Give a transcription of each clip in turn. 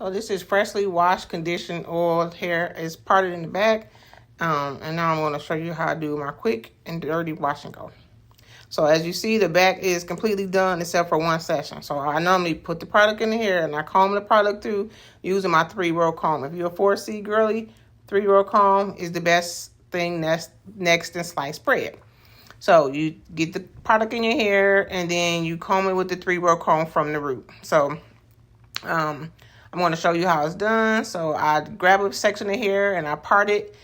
So this is freshly washed, conditioned, oiled hair. It's parted in the back. And now I'm going to show you how I do my quick and dirty wash and go. So as you see, the back is completely done except for one section. So I normally put the product in the hair and I comb the product through using my 3-row comb. If you're a 4C girly, 3-row comb is the best thing that's next in sliced bread. So you get the product in your hair and then you comb it with the 3-row comb from the root. So I'm going to show you how it's done. So I grab a section of hair and I part it.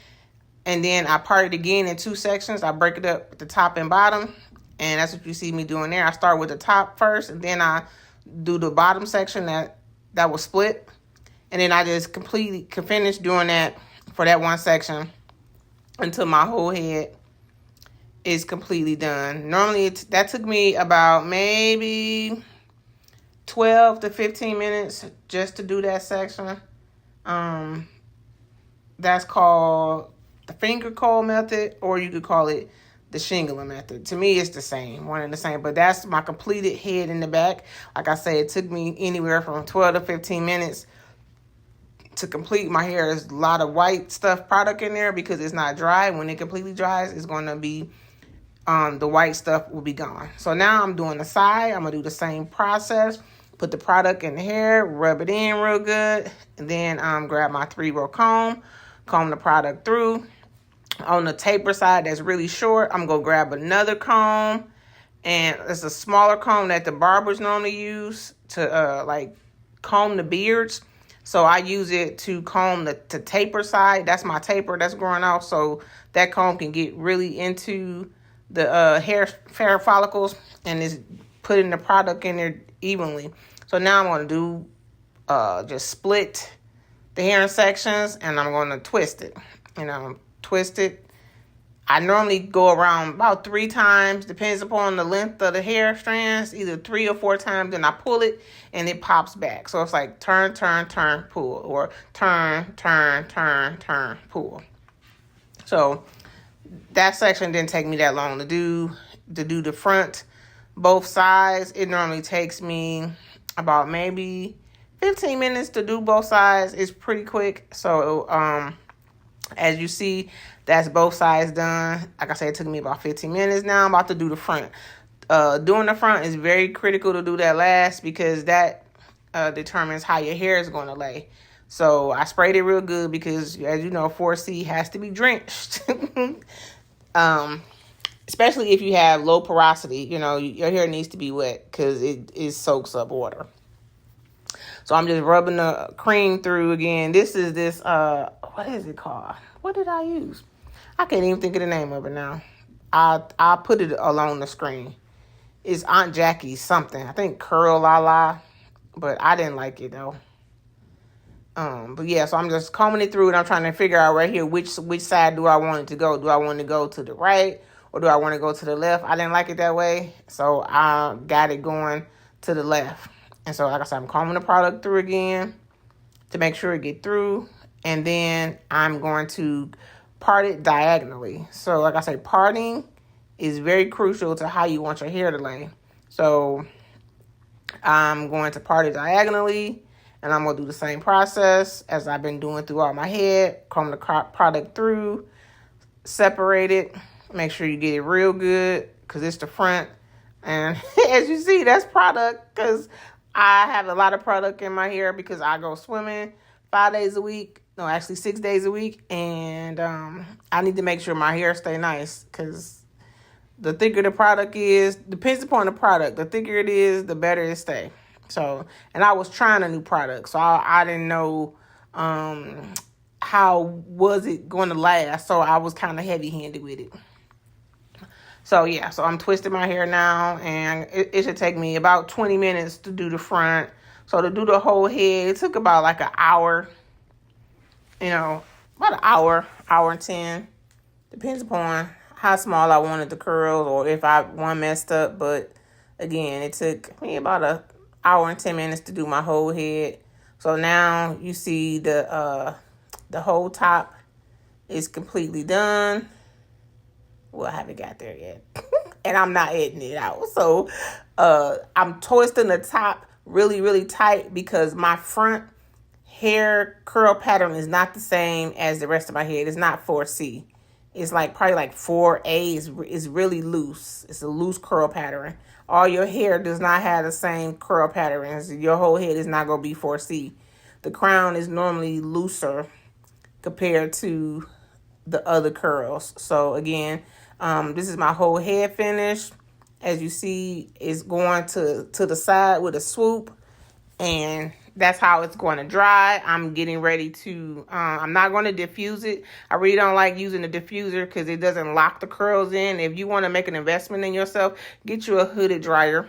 And then I part it again in 2 sections. I break it up at the top and bottom. And that's what you see me doing there. I start with the top first, and then I do the bottom section that was split. And then I just completely can finish doing that for that one section until my whole head is completely done. Normally, that took me about maybe 12 to 15 minutes just to do that section. That's called the finger comb method, or you could call it the shingling method. To me, it's the same, one and the same. But that's my completed head in the back. Like I said, it took me anywhere from 12 to 15 minutes to complete my hair. There's a lot of white stuff product in there because it's not dry. When it completely dries, it's going to be, the white stuff will be gone. So now I'm doing the side. I'm going to do the same process. Put the product in the hair, rub it in real good, and then grab my 3-row comb the product through. On the taper side that's really short, I'm going to grab another comb, and it's a smaller comb that the barbers normally use to like comb the beards. So I use it to comb the taper side. That's my taper that's growing out, so that comb can get really into the hair follicles and is putting the product in there evenly. So now I'm going to do just split the hair in sections, and I'm going to twist it. Twist it. I normally go around about 3 times, depends upon the length of the hair strands, either 3 or 4 times, then I pull it and it pops back. So it's like turn, turn, turn, pull, or turn, turn, turn, turn, pull. So that section didn't take me that long to do the front, both sides. It normally takes me about maybe 15 minutes to do both sides. It's pretty quick. So as you see, that's both sides done. Like I said, it took me about 15 minutes. Now I'm about to do the front. Doing the front is very critical to do that last because that determines how your hair is going to lay. So I sprayed it real good because, as you know, 4C has to be drenched. Especially if you have low porosity, your hair needs to be wet because it soaks up water. So I'm just rubbing the cream through again. This is what is it called? What did I use? I can't even think of the name of it now. I'll put it along the screen. It's Aunt Jackie's something. I think Curl La La, but I didn't like it though. But yeah, so I'm just combing it through and I'm trying to figure out right here which side do I want it to go. Do I want to go to the right or do I want to go to the left? I didn't like it that way, so I got it going to the left. And so, like I said, I'm combing the product through again to make sure it get through. And then I'm going to part it diagonally. So, like I say, parting is very crucial to how you want your hair to lay. So, I'm going to part it diagonally. And I'm going to do the same process as I've been doing throughout my head. Comb the product through, separate it. Make sure you get it real good because it's the front. And as you see, that's product because I have a lot of product in my hair because I go swimming 5 days a week. No, actually 6 days a week. And I need to make sure my hair stay nice because the thicker the product is, depends upon the product. The thicker it is, the better it stay. So, and I was trying a new product, so I didn't know how was it going to last. So I was kind of heavy-handed with it. So yeah, so I'm twisting my hair now, and it should take me about 20 minutes to do the front. So to do the whole head, it took about like an hour, about an hour and 10. Depends upon how small I wanted the curls or if one messed up. But again, it took me about an hour and 10 minutes to do my whole head. So now you see the whole top is completely done. Well, I haven't got there yet. And I'm not editing it out. So I'm twisting the top really, really tight because my front hair curl pattern is not the same as the rest of my head. It's not 4C. It's like probably like 4A is really loose. It's a loose curl pattern. All your hair does not have the same curl patterns. Your whole head is not going to be 4C. The crown is normally looser compared to the other curls. So again, this is my whole head finish. As you see, it's going to the side with a swoop, and that's how it's going to dry. I'm getting ready to, I'm not going to diffuse it. I really don't like using the diffuser because it doesn't lock the curls in. If you want to make an investment in yourself, get you a hooded dryer.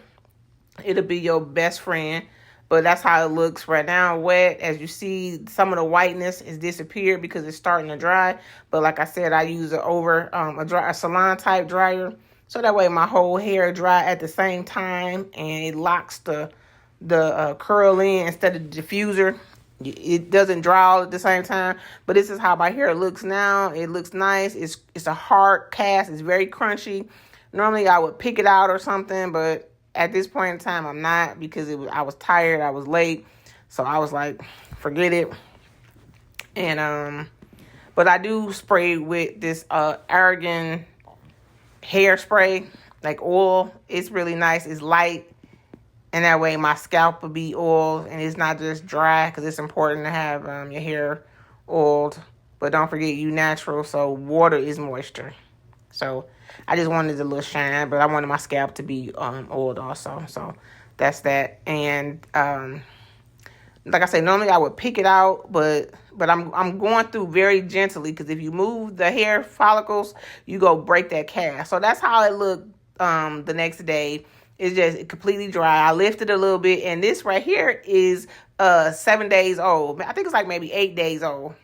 It'll be your best friend. But that's how it looks right now, wet. As you see, some of the whiteness has disappeared because it's starting to dry. But like I said, I use a salon type dryer. So that way my whole hair dry at the same time, and it locks the curl in instead of the diffuser. It doesn't dry all at the same time. But this is how my hair looks now. It looks nice. It's a hard cast. It's very crunchy. Normally I would pick it out or something, but at this point in time, I'm not, because I was tired. I was late. So I was like, forget it. And, but I do spray with this, Argan hairspray, like oil. It's really nice. It's light. And that way my scalp will be oiled and it's not just dry, because it's important to have, your hair oiled. But don't forget, you natural. So water is moisture. So I just wanted a little shine, but I wanted my scalp to be oiled also. So that's that. And like I said, normally I would pick it out, but I'm going through very gently, because if you move the hair follicles, you go break that cast. So that's how it looked the next day. It's just completely dry. I lifted a little bit, and this right here is 7 days old. I think it's like maybe 8 days old.